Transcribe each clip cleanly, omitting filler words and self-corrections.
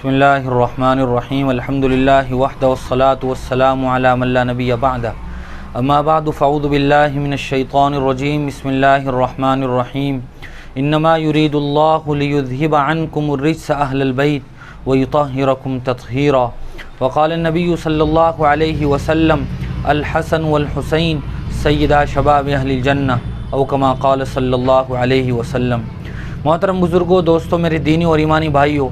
بسم اللہ الرحمن الرحیم الحمد للہ وحدہ والصلاة والسلام علی من لا نبی بعدہ اما بعد فاعوذ باللہ من الشیطان الرجیم بسم اللہ الرحمن الرحیم انما یرید اللہ لیذہب عنکم الرجس اہل البیت ویطہرکم تطہیرا وقال النبی صلی اللہ علیہ وسلم الحسن والحسین سیدا شباب اہل الجنہ او کما قال صلی اللہ علیہ وسلم۔ محترم بزرگوں، دوستوں، میرے دینی اور ایمانی بھائیوں،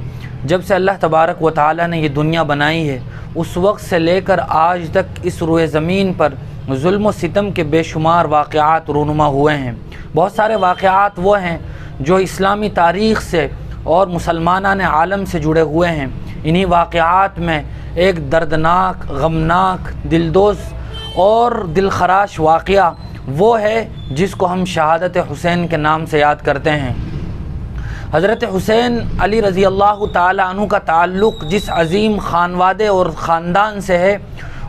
جب سے اللہ تبارک و تعالی نے یہ دنیا بنائی ہے اس وقت سے لے کر آج تک اس روئے زمین پر ظلم و ستم کے بے شمار واقعات رونما ہوئے ہیں۔ بہت سارے واقعات وہ ہیں جو اسلامی تاریخ سے اور مسلمانان عالم سے جڑے ہوئے ہیں۔ انہی واقعات میں ایک دردناک، غمناک، دلدوز اور دلخراش واقعہ وہ ہے جس کو ہم شہادت حسین کے نام سے یاد کرتے ہیں۔ حضرت حسین علی رضی اللہ تعالی عنہ کا تعلق جس عظیم خانوادے اور خاندان سے ہے،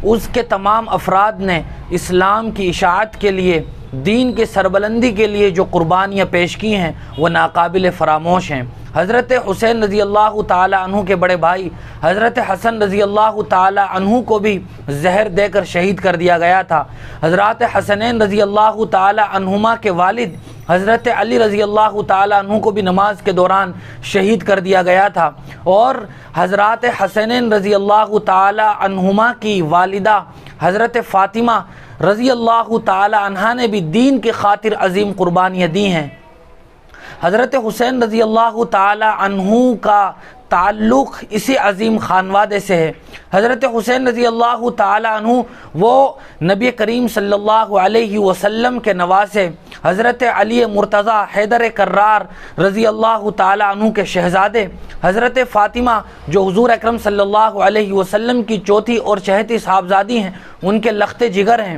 اس کے تمام افراد نے اسلام کی اشاعت کے لیے، دین کے سربلندی کے لیے جو قربانیاں پیش کی ہیں وہ ناقابل فراموش ہیں۔ حضرت حسین رضی اللہ تعالی عنہ کے بڑے بھائی حضرت حسن رضی اللہ تعالی عنہ کو بھی زہر دے کر شہید کر دیا گیا تھا۔ حضرات حسنین رضی اللہ تعالی عنہما کے والد حضرت علی رضی اللہ تعالی عنہ کو بھی نماز کے دوران شہید کر دیا گیا تھا، اور حضرات حسنین رضی اللہ تعالی عنہما کی والدہ حضرت فاطمہ رضی اللہ تعالی عنہا نے بھی دین کی خاطر عظیم قربانیاں دی ہیں۔ حضرت حسین رضی اللہ تعالی عنہ کا تعلق اسی عظیم خانوادے سے ہے۔ حضرت حسین رضی اللہ تعالی عنہ وہ نبی کریم صلی اللہ علیہ وسلم کے نواسے حضرت علی مرتضیٰ حیدر کرار رضی اللہ تعالی عنہ کے شہزادے، حضرت فاطمہ جو حضور اکرم صلی اللہ علیہ وسلم کی چوتھی اور چہتی صاحبزادی ہیں، ان کے لخت جگر ہیں۔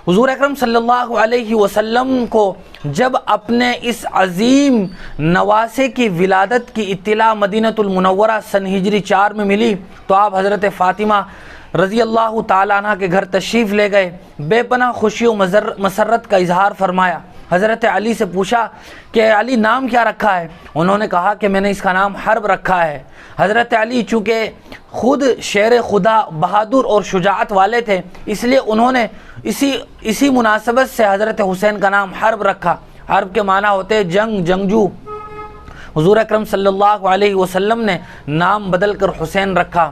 حضور اکرم صلی اللہ علیہ وسلم کو جب اپنے اس عظیم نواسے کی ولادت کی اطلاع مدینہ المنورہ سن ہجری 4 میں ملی تو آپ حضرت فاطمہ رضی اللہ تعالیٰ عنہ کے گھر تشریف لے گئے، بے پناہ خوشی و مسرت کا اظہار فرمایا۔ حضرت علی سے پوچھا کہ علی نام کیا رکھا ہے؟ انہوں نے کہا کہ میں نے اس کا نام حرب رکھا ہے۔ حضرت علی چونکہ خود شیر خدا، بہادر اور شجاعت والے تھے، اس لیے انہوں نے اسی مناسبت سے حضرت حسین کا نام حرب رکھا۔ حرب کے معنی ہوتے جنگ، جنگجو۔ حضور اکرم صلی اللہ علیہ وسلم نے نام بدل کر حسین رکھا۔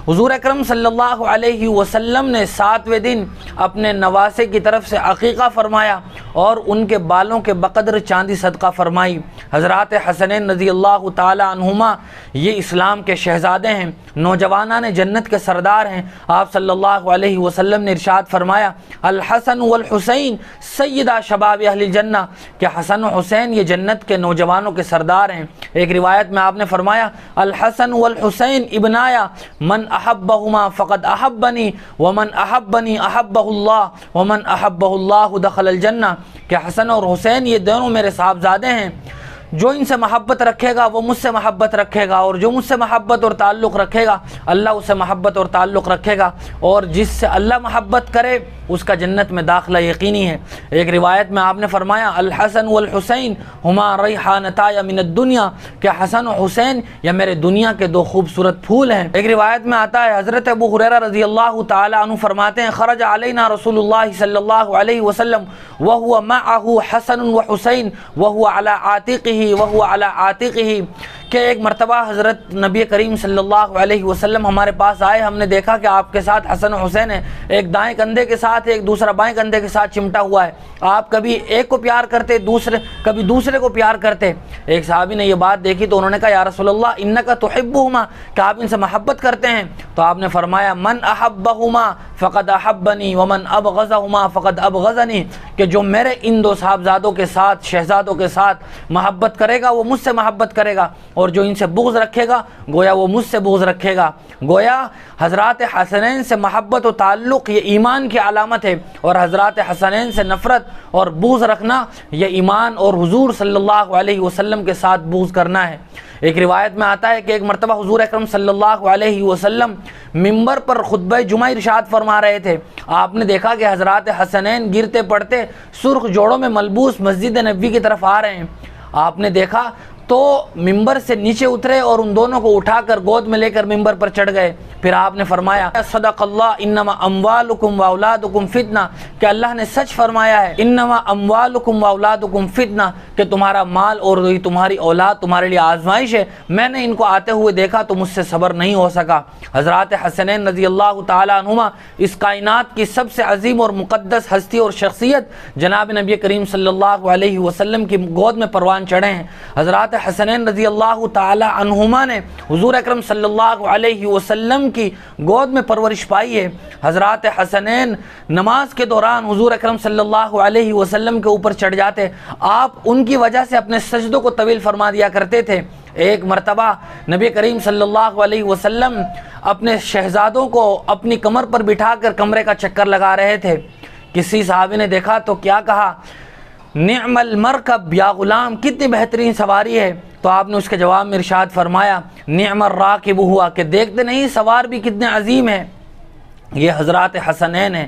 حضور اکرم صلی اللہ علیہ وسلم نے 7ویں دن اپنے نواسے کی طرف سے عقیقہ فرمایا اور ان کے بالوں کے بقدر چاندی صدقہ فرمائی۔ حضرات حسنین رضی اللہ تعالی عنہما یہ اسلام کے شہزادے ہیں، نوجوانان جنت کے سردار ہیں۔ آپ صلی اللہ علیہ وسلم نے ارشاد فرمایا الحسن والحسین سیدا شباب اہل الجنہ، کہ حسن و حسین یہ جنت کے نوجوانوں کے سردار ہیں۔ ایک روایت میں آپ نے فرمایا الحسن والحسین ابنایا من احبہما فقد احبنی ومن احبنی احبہ اللہ ومن احبہ اللہ دخل الجنہ، کہ حسن اور حسین یہ دونوں میرے صاحبزادے ہیں، جو ان سے محبت رکھے گا وہ مجھ سے محبت رکھے گا، اور جو مجھ سے محبت اور تعلق رکھے گا اللہ اس سے محبت اور تعلق رکھے گا، اور جس سے اللہ محبت کرے اس کا جنت میں داخلہ یقینی ہے۔ ایک روایت میں آپ نے فرمایا الحسن والحسین ہما ریحانتای من الدنیا، کہ حسن و حسین یا میرے دنیا کے دو خوبصورت پھول ہیں۔ ایک روایت میں آتا ہے حضرت ابو ہریرہ رضی اللہ تعالی عنہ فرماتے ہیں خرج علینا رسول اللہ صلی اللہ علیہ وسلم وهو معه حسن وحسین وهو على عاتقه وهو على عاتقه، کہ ایک مرتبہ حضرت نبی کریم صلی اللہ علیہ وسلم ہمارے پاس آئے، ہم نے دیکھا کہ آپ کے ساتھ حسن و حسین ہیں، ایک دائیں کندھے کے ساتھ ایک دوسرا بائیں کندھے کے ساتھ چمٹا ہوا ہے۔ آپ کبھی ایک کو پیار کرتے، کبھی دوسرے کو پیار کرتے۔ ایک صحابی نے یہ بات دیکھی تو انہوں نے کہا یا رسول اللہ انک تحبہما، کہ آپ ان سے محبت کرتے ہیں؟ تو آپ نے فرمایا من احبہما فقد احبنی ومن ابغضہما فقد ابغضنی، کہ جو میرے ان دو صاحبزادوں کے ساتھ، شہزادوں کے ساتھ محبت کرے گا وہ مجھ سے محبت کرے گا، اور جو ان سے بغض رکھے گا گویا وہ مجھ سے بغض رکھے گا۔ گویا حضرات حسنین سے محبت و تعلق یہ ایمان کی علامت ہے، اور حضرات حسنین سے نفرت اور بغض رکھنا یہ ایمان اور حضور صلی اللہ علیہ وسلم کے ساتھ بغض کرنا ہے۔ ایک روایت میں آتا ہے کہ ایک مرتبہ حضور اکرم صلی اللہ علیہ وسلم ممبر پر خطبہ جمعہ ارشاد فرما رہے تھے۔ آپ نے دیکھا کہ حضرات حسنین گرتے پڑتے سرخ جوڑوں میں ملبوس مسجد نبوی کی طرف آ رہے ہیں۔ آپ نے دیکھا تو ممبر سے نیچے اترے اور ان دونوں کو اٹھا کر گود میں لے کر ممبر پر چڑھ گئے۔ پھر آپ نے فرمایا صدق اللہ انما اموالکم واولادکم فتنہ، کہ اللہ نے سچ فرمایا ہے انما اموالکم واولادکم فتنہ، کہ تمہارا مال اور تمہاری اولاد تمہارے لیے آزمائش ہے۔ میں نے ان کو آتے ہوئے دیکھا تو مجھ سے صبر نہیں ہو سکا۔ حضرات حسنین رضی اللہ تعالی عنہما اس کائنات کی سب سے عظیم اور مقدس ہستی اور شخصیت جناب نبی کریم صلی اللہ علیہ وسلم کی گود میں پروان چڑھے ہیں۔ حضرات حسنین رضی اللہ تعالی عنہما نے حضور اکرم صلی اللہ علیہ وسلم کی گود میں پرورش پائی ہے۔ حضرات حسنین نماز کے دوران حضور اکرم صلی اللہ علیہ وسلم کے اوپر چڑھ جاتے، آپ ان کی وجہ سے اپنے سجدوں کو طویل فرما دیا کرتے تھے۔ ایک مرتبہ نبی کریم صلی اللہ علیہ وسلم اپنے شہزادوں کو اپنی کمر پر بٹھا کر کمرے کا چکر لگا رہے تھے۔ کسی صحابی نے دیکھا تو کیا کہا، نعم المرکب یا غلام، کتنی بہترین سواری ہے۔ تو آپ نے اس کے جواب میں ارشاد فرمایا نعم الراکب ہوا، کہ دیکھتے نہیں سوار بھی کتنے عظیم ہے۔ یہ حضرات حسنین ہیں۔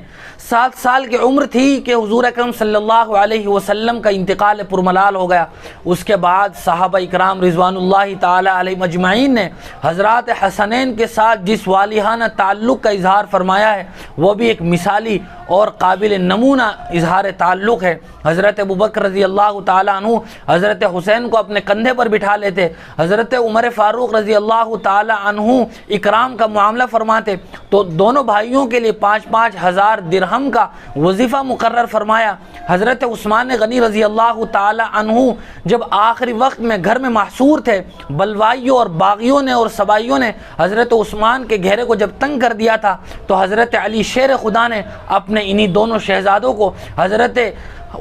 7 سال کی عمر تھی کہ حضور اکرم صلی اللہ علیہ وسلم کا انتقال پرملال ہو گیا۔ اس کے بعد صحابہ اکرام رضوان اللہ تعالی علیہم اجمعین نے حضرات حسنین کے ساتھ جس والہانہ تعلق کا اظہار فرمایا ہے وہ بھی ایک مثالی اور قابل نمونہ اظہار تعلق ہے۔ حضرت ابوبکر رضی اللہ تعالی عنہ حضرت حسین کو اپنے کندھے پر بٹھا لیتے، حضرت عمر فاروق رضی اللہ تعالی عنہ اکرام کا معاملہ فرماتے، تو دونوں بھائیوں کے لیے 5-5 ہزار درہم کا وظیفہ مقرر فرمایا۔ حضرت عثمان غنی رضی اللہ تعالی عنہ جب آخری وقت میں گھر میں محصور تھے، بلوائیوں اور باغیوں نے اور سبائیوں نے حضرت عثمان کے گھیرے کو جب تنگ کر دیا تھا، تو حضرت علی شیر خدا نے اپنے انہی دونوں شہزادوں کو حضرت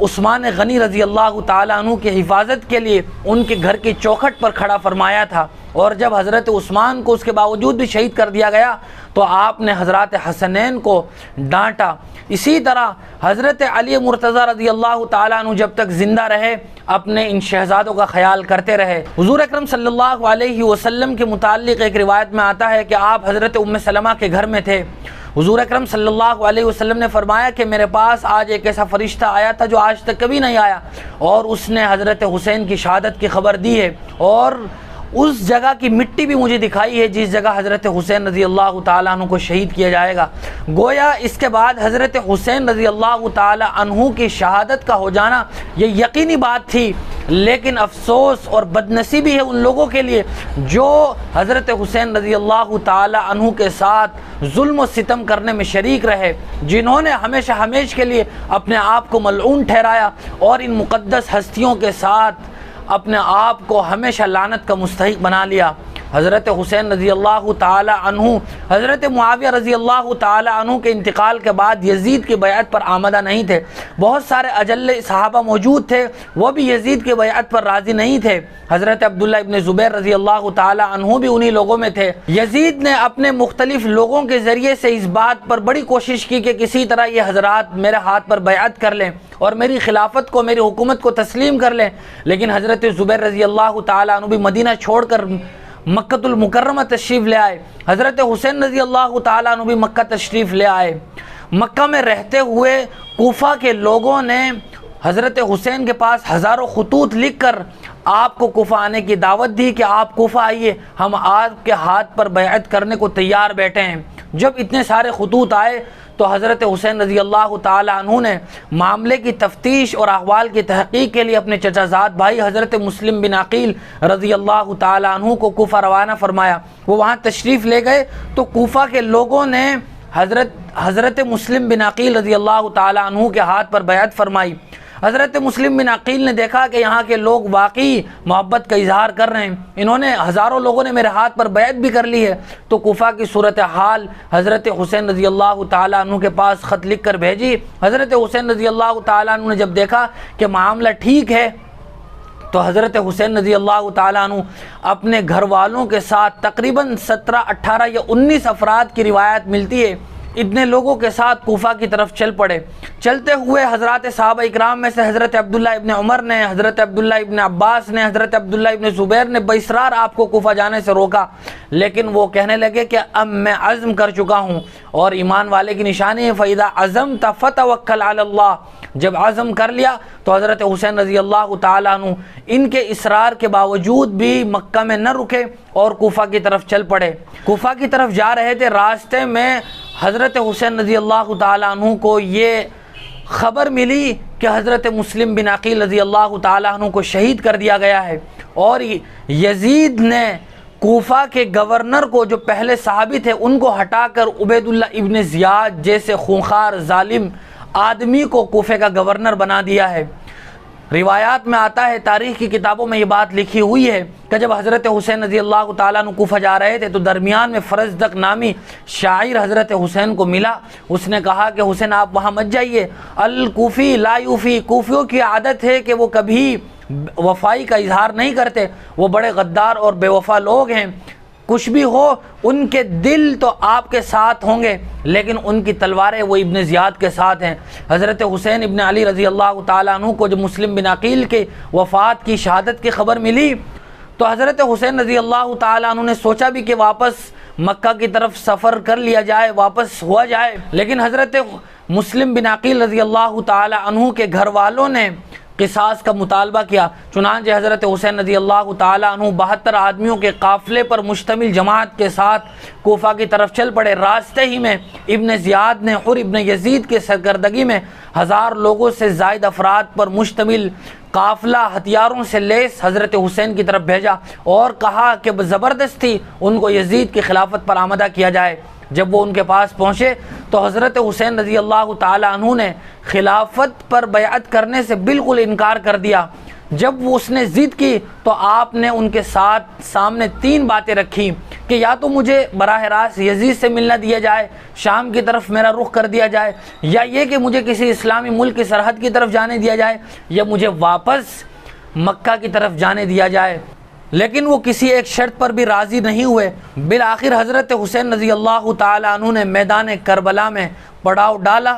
عثمان غنی رضی اللہ تعالیٰ عنہ کی حفاظت کے لیے ان کے گھر کی چوکھٹ پر کھڑا فرمایا تھا۔ اور جب حضرت عثمان کو اس کے باوجود بھی شہید کر دیا گیا تو آپ نے حضرات حسنین کو ڈانٹا۔ اسی طرح حضرت علی مرتضیٰ رضی اللہ تعالیٰ عنہ جب تک زندہ رہے اپنے ان شہزادوں کا خیال کرتے رہے۔ حضور اکرم صلی اللہ علیہ وسلم کے متعلق ایک روایت میں آتا ہے کہ آپ حضرت ام سلمہ کے گھر میں تھے۔ حضور اکرم صلی اللہ علیہ وسلم نے فرمایا کہ میرے پاس آج ایک ایسا فرشتہ آیا تھا جو آج تک کبھی نہیں آیا، اور اس نے حضرت حسین کی شہادت کی خبر دی ہے، اور اس جگہ کی مٹی بھی مجھے دکھائی ہے جس جگہ حضرت حسین رضی اللہ تعالیٰ عنہ کو شہید کیا جائے گا۔ گویا اس کے بعد حضرت حسین رضی اللہ تعالیٰ عنہ کی شہادت کا ہو جانا یہ یقینی بات تھی، لیکن افسوس اور بدنصیبی ہے ان لوگوں کے لیے جو حضرت حسین رضی اللہ تعالیٰ عنہ کے ساتھ ظلم و ستم کرنے میں شریک رہے، جنہوں نے ہمیشہ ہمیشہ کے لیے اپنے آپ کو ملعون ٹھہرایا اور ان مقدس ہستیوں کے ساتھ اپنے آپ کو ہمیشہ لعنت کا مستحق بنا لیا۔ حضرت حسین رضی اللہ تعالی عنہ حضرت معاویہ رضی اللہ تعالی عنہ کے انتقال کے بعد یزید کی بیعت پر آمدہ نہیں تھے۔ بہت سارے اجل صحابہ موجود تھے، وہ بھی یزید کی بیعت پر راضی نہیں تھے۔ حضرت عبداللہ ابن زبیر رضی اللہ تعالی عنہ بھی انہی لوگوں میں تھے۔ یزید نے اپنے مختلف لوگوں کے ذریعے سے اس بات پر بڑی کوشش کی کہ کسی طرح یہ حضرات میرے ہاتھ پر بیعت کر لیں اور میری خلافت کو، میری حکومت کو تسلیم کر لیں، لیکن حضرت زبیر رضی اللہ تعالی عنہ بھی مدینہ چھوڑ کر مکہ المکرمہ تشریف لے آئے۔ حضرت حسین رضی اللہ تعالیٰ عنہ بھی مکہ تشریف لے آئے۔ مکہ میں رہتے ہوئے کوفہ کے لوگوں نے حضرت حسین کے پاس ہزاروں خطوط لکھ کر آپ کو کوفہ آنے کی دعوت دی کہ آپ کوفہ آئیے، ہم آپ کے ہاتھ پر بیعت کرنے کو تیار بیٹھے ہیں۔ جب اتنے سارے خطوط آئے تو حضرت حسین رضی اللہ تعالی عنہ نے معاملے کی تفتیش اور احوال کی تحقیق کے لیے اپنے چچا زاد بھائی حضرت مسلم بن عقیل رضی اللہ تعالی عنہ کو کوفہ روانہ فرمایا۔ وہ وہاں تشریف لے گئے تو کوفہ کے لوگوں نے حضرت مسلم بن عقیل رضی اللہ تعالی عنہ کے ہاتھ پر بیعت فرمائی۔ حضرت مسلم بن عقیل نے دیکھا کہ یہاں کے لوگ واقعی محبت کا اظہار کر رہے ہیں، انہوں نے ہزاروں لوگوں نے میرے ہاتھ پر بیعت بھی کر لی ہے، تو کوفہ کی صورتحال حضرت حسین رضی اللہ تعالیٰ عنہ کے پاس خط لکھ کر بھیجی۔ حضرت حسین رضی اللہ تعالیٰ عنہ نے جب دیکھا کہ معاملہ ٹھیک ہے تو حضرت حسین رضی اللہ تعالیٰ عنہ اپنے گھر والوں کے ساتھ تقریباً 17، 18 یا 19 افراد کی روایت ملتی ہے اتنے لوگوں کے ساتھ کوفہ کی طرف چل پڑے۔ چلتے ہوئے حضرات صحابہ اکرام میں سے حضرت عبداللہ ابن عمر نے، حضرت عبداللہ ابن عباس نے، حضرت عبداللہ ابن زبیر نے باصرار آپ کو کوفہ جانے سے روکا، لیکن وہ کہنے لگے کہ اب میں عزم کر چکا ہوں، اور ایمان والے کی نشانی ہے فَإِذَا عَزَمْتَ فَتَوَكَّلْ عَلَى اللَّهِ، جب عزم کر لیا تو حضرت حسین رضی اللہ تعالیٰ عنہ ان کے اصرار کے باوجود بھی مکہ میں نہ رکے اور کوفہ کی طرف چل پڑے۔ کوفہ کی طرف جا رہے تھے، راستے میں حضرت حسین رضی اللہ تعالیٰ عنہ کو یہ خبر ملی کہ حضرت مسلم بن عقیل رضی اللہ تعالیٰ عنہ کو شہید کر دیا گیا ہے، اور یزید نے کوفہ کے گورنر کو، جو پہلے صحابی تھے، ان کو ہٹا کر عبید اللہ ابن زیاد جیسے خونخوار ظالم آدمی کو کوفے کا گورنر بنا دیا ہے۔ روایات میں آتا ہے، تاریخ کی کتابوں میں یہ بات لکھی ہوئی ہے کہ جب حضرت حسین رضی اللہ تعالیٰ عنہ کوفہ جا رہے تھے تو درمیان میں فرزدق نامی شاعر حضرت حسین کو ملا۔ اس نے کہا کہ حسین آپ وہاں مت جائیے، الکوفی لا یوفی، کوفیوں کی عادت ہے کہ وہ کبھی وفائی کا اظہار نہیں کرتے، وہ بڑے غدار اور بے وفا لوگ ہیں، کچھ بھی ہو ان کے دل تو آپ کے ساتھ ہوں گے لیکن ان کی تلواریں وہ ابن زیاد کے ساتھ ہیں۔ حضرت حسین ابن علی رضی اللہ تعالیٰ عنہ کو جب مسلم بن عقیل کے وفات کی شہادت کی خبر ملی تو حضرت حسین رضی اللہ تعالیٰ عنہ نے سوچا بھی کہ واپس مکہ کی طرف سفر کر لیا جائے، واپس ہوا جائے، لیکن حضرت مسلم بن عقیل رضی اللہ تعالیٰ عنہ کے گھر والوں نے قصاص کا مطالبہ کیا۔ چنانچہ حضرت حسین رضی اللہ تعالیٰ عنہ 72 آدمیوں کے قافلے پر مشتمل جماعت کے ساتھ کوفہ کی طرف چل پڑے۔ راستے ہی میں ابن زیاد نے اور ابن یزید کے سرکردگی میں 1000 لوگوں سے زائد افراد پر مشتمل قافلہ ہتھیاروں سے لیس حضرت حسین کی طرف بھیجا اور کہا کہ زبردستی ان کو یزید کی خلافت پر آمادہ کیا جائے۔ جب وہ ان کے پاس پہنچے تو حضرت حسین رضی اللہ تعالیٰ عنہ نے خلافت پر بیعت کرنے سے بالکل انکار کر دیا۔ جب وہ اس نے ضد کی تو آپ نے ان کے سامنے 3 باتیں رکھی کہ یا تو مجھے براہ راست یزید سے ملنا دیا جائے، شام کی طرف میرا رخ کر دیا جائے، یا یہ کہ مجھے کسی اسلامی ملک کی سرحد کی طرف جانے دیا جائے، یا مجھے واپس مکہ کی طرف جانے دیا جائے۔ لیکن وہ کسی ایک شرط پر بھی راضی نہیں ہوئے۔ بالآخر حضرت حسین رضی اللہ تعالیٰ عنہ نے میدان کربلا میں پڑاؤ ڈالا،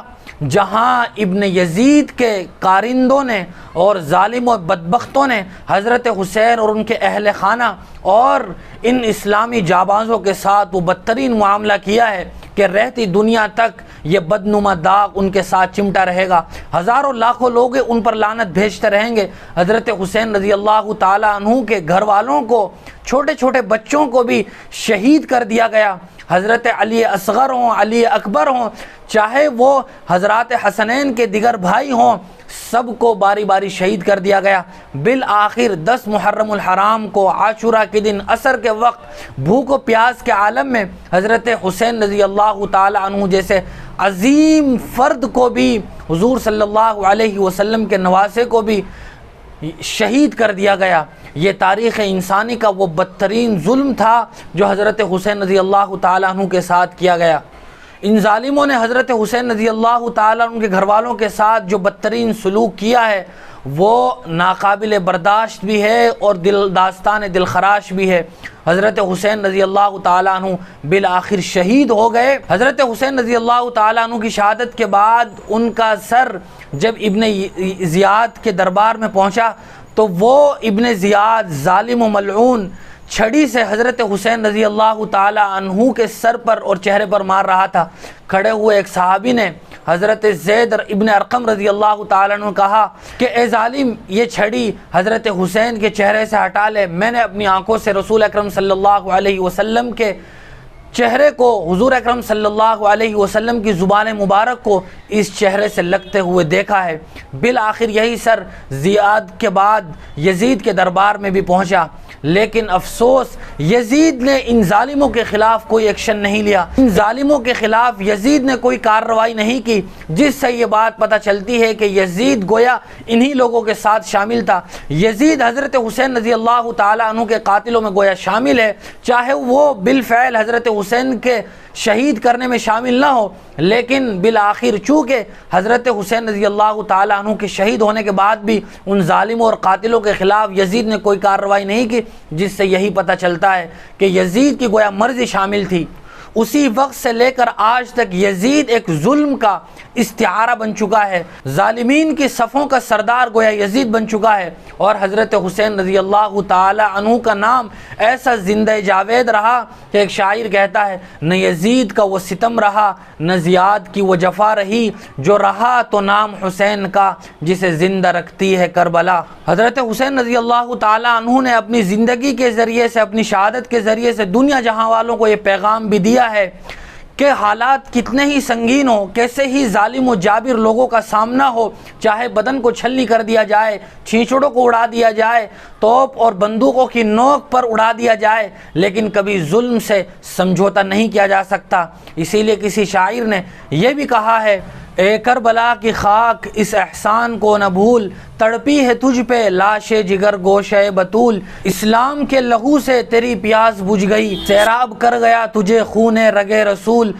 جہاں ابن یزید کے کارندوں نے اور ظالم و بدبختوں نے حضرت حسین اور ان کے اہل خانہ اور ان اسلامی جابازوں کے ساتھ وہ بدترین معاملہ کیا ہے کہ رہتی دنیا تک یہ بدنما داغ ان کے ساتھ چمٹا رہے گا۔ ہزاروں لاکھوں لوگ ان پر لعنت بھیجتے رہیں گے۔ حضرت حسین رضی اللہ تعالیٰ عنہ کے گھر والوں کو، چھوٹے چھوٹے بچوں کو بھی شہید کر دیا گیا۔ حضرت علی اصغر ہوں، علی اکبر ہوں، چاہے وہ حضرات حسنین کے دیگر بھائی ہوں، سب کو باری باری شہید کر دیا گیا۔ بالآخر 10 محرم الحرام کو عاشورہ کے دن عصر کے وقت بھوک و پیاس کے عالم میں حضرت حسین رضی اللہ تعالی عنہ جیسے عظیم فرد کو بھی، حضور صلی اللہ علیہ وسلم کے نواسے کو بھی شہید کر دیا گیا۔ یہ تاریخ انسانی کا وہ بدترین ظلم تھا جو حضرت حسین رضی اللہ تعالیٰ عنہ کے ساتھ کیا گیا۔ ان ظالموں نے حضرت حسین رضی اللہ تعالیٰ عنہ کے گھر والوں کے ساتھ جو بدترین سلوک کیا ہے وہ ناقابل برداشت بھی ہے اور داستان دل خراش بھی ہے۔ حضرت حسین رضی اللہ تعالیٰ عنہ بالآخر شہید ہو گئے۔ حضرت حسین رضی اللہ تعالیٰ عنہ کی شہادت کے بعد ان کا سر جب ابن زیاد کے دربار میں پہنچا تو وہ ابن زیاد ظالم و ملعون چھڑی سے حضرت حسین رضی اللہ تعالی عنہ کے سر پر اور چہرے پر مار رہا تھا۔ کھڑے ہوئے ایک صحابی نے حضرت زید ابن ارقم رضی اللہ تعالی عنہ کہا کہ اے ظالم، یہ چھڑی حضرت حسین کے چہرے سے ہٹا لے۔ میں نے اپنی آنکھوں سے رسول اکرم صلی اللہ علیہ وسلم کے چہرے کو، حضور اکرم صلی اللہ علیہ وسلم کی زبان مبارک کو اس چہرے سے لگتے ہوئے دیکھا ہے۔ بالآخر یہی سر زیاد کے بعد یزید کے دربار میں بھی پہنچا، لیکن افسوس یزید نے ان ظالموں کے خلاف کوئی ایکشن نہیں لیا۔ ان ظالموں کے خلاف یزید نے کوئی کارروائی نہیں کی، جس سے یہ بات پتہ چلتی ہے کہ یزید گویا انہی لوگوں کے ساتھ شامل تھا۔ یزید حضرت حسین رضی اللہ تعالی عنہ کے قاتلوں میں گویا شامل ہے، چاہے وہ بالفعل حضرت حسین کے شہید کرنے میں شامل نہ ہو، لیکن بالآخر چونکہ حضرت حسین رضی اللہ تعالی عنہ کے شہید ہونے کے بعد بھی ان ظالموں اور قاتلوں کے خلاف یزید نے کوئی کارروائی نہیں کی، جس سے یہی پتہ چلتا ہے کہ یزید کی گویا مرضی شامل تھی۔ اسی وقت سے لے کر آج تک یزید ایک ظلم کا استعارہ بن چکا ہے، ظالمین کی صفوں کا سردار گویا یزید بن چکا ہے، اور حضرت حسین رضی اللہ تعالی عنہ کا نام ایسا زندہ جاوید رہا کہ ایک شاعر کہتا ہے نہ یزید کا وہ ستم رہا نہ زیاد کی وہ جفا رہی، جو رہا تو نام حسین کا جسے زندہ رکھتی ہے کربلا۔ حضرت حسین رضی اللہ تعالی عنہ نے اپنی زندگی کے ذریعے سے، اپنی شہادت کے ذریعے سے دنیا جہاں والوں کو یہ پیغام بھی دیا ہے کہ حالات کتنے ہی سنگین ہو، کیسے ہی ظالم و جابر لوگوں کا سامنا ہو، چاہے بدن کو چھلنی کر دیا جائے، چھینچڑوں کو اڑا دیا جائے، توپ اور بندوقوں کی نوک پر اڑا دیا جائے، لیکن کبھی ظلم سے سمجھوتا نہیں کیا جا سکتا۔ اسی لیے کسی شاعر نے یہ بھی کہا ہے، اے کربلا کی خاک اس احسان کو نہ بھول، تڑپی ہے تجھ پہ لاش جگر گوشہ بطول، اسلام کے لہو سے تیری پیاس بجھ گئی، سیراب کر گیا تجھے خون رگ رسول،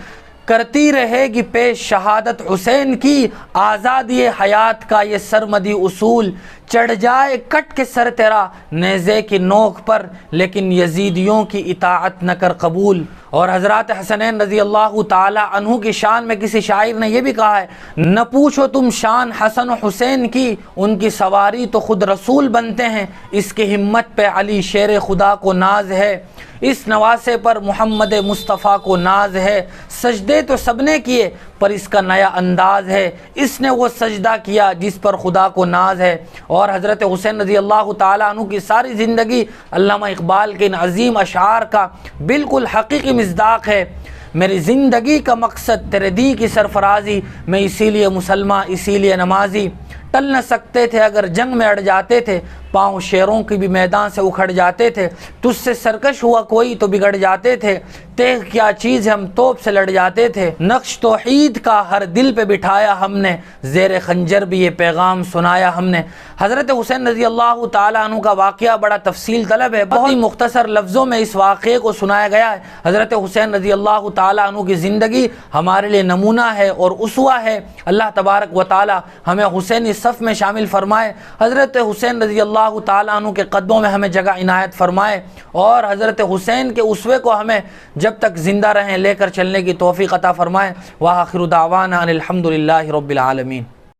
کرتی رہے گی پیش شہادت حسین کی، آزادی حیات کا یہ سرمدی اصول، چڑھ جائے کٹ کے سر تیرا نیزے کی نوک پر، لیکن یزیدیوں کی اطاعت نہ کر قبول۔ اور حضرات حسنین رضی اللہ تعالی عنہ کی شان میں کسی شاعر نے یہ بھی کہا ہے، نہ پوچھو تم شان حسن و حسین کی، ان کی سواری تو خود رسول بنتے ہیں، اس کی ہمت پہ علی شیر خدا کو ناز ہے، اس نواسے پر محمد مصطفیٰ کو ناز ہے، سجدے تو سب نے کیے پر اس کا نیا انداز ہے، اس نے وہ سجدہ کیا جس پر خدا کو ناز ہے۔ اور حضرت حسین رضی اللہ تعالیٰ عنہ کی ساری زندگی علامہ اقبال کے ان عظیم اشعار کا بالکل حقیقی مصداق ہے۔ میری زندگی کا مقصد تیرے دین کی سرفرازی، میں اسی لیے مسلمان اسی لیے نمازی، ٹل نہ سکتے تھے اگر جنگ میں اڑ جاتے تھے، پاؤں شیروں کی بھی میدان سے اکھڑ جاتے تھے، تجھ سے سرکش ہوا کوئی تو بگڑ جاتے تھے، تیغ کیا چیز ہے ہم توپ سے لڑ جاتے تھے، نقش توحید کا ہر دل پہ بٹھایا ہم نے، زیر خنجر بھی یہ پیغام سنایا ہم نے۔ حضرت حسین رضی اللہ تعالیٰ عنہ کا واقعہ بڑا تفصیل طلب ہے، بہت ہی مختصر لفظوں میں اس واقعے کو سنایا گیا ہے۔ حضرت حسین رضی اللہ تعالیٰ عنہ کی زندگی ہمارے لیے نمونہ ہے اور اسوہ ہے۔ اللہ تبارک و تعالی ہمیں حسینی صف میں شامل فرمائے، حضرت حسین رضی اللہ تعالیٰ عنہ کے قدموں میں ہمیں جگہ عنایت فرمائے، اور حضرت حسین کے اسوے کو ہمیں جب تک زندہ رہیں لے کر چلنے کی توفیق عطا فرمائے۔ وآخر دعوانا ان الحمد للہ رب العالمین۔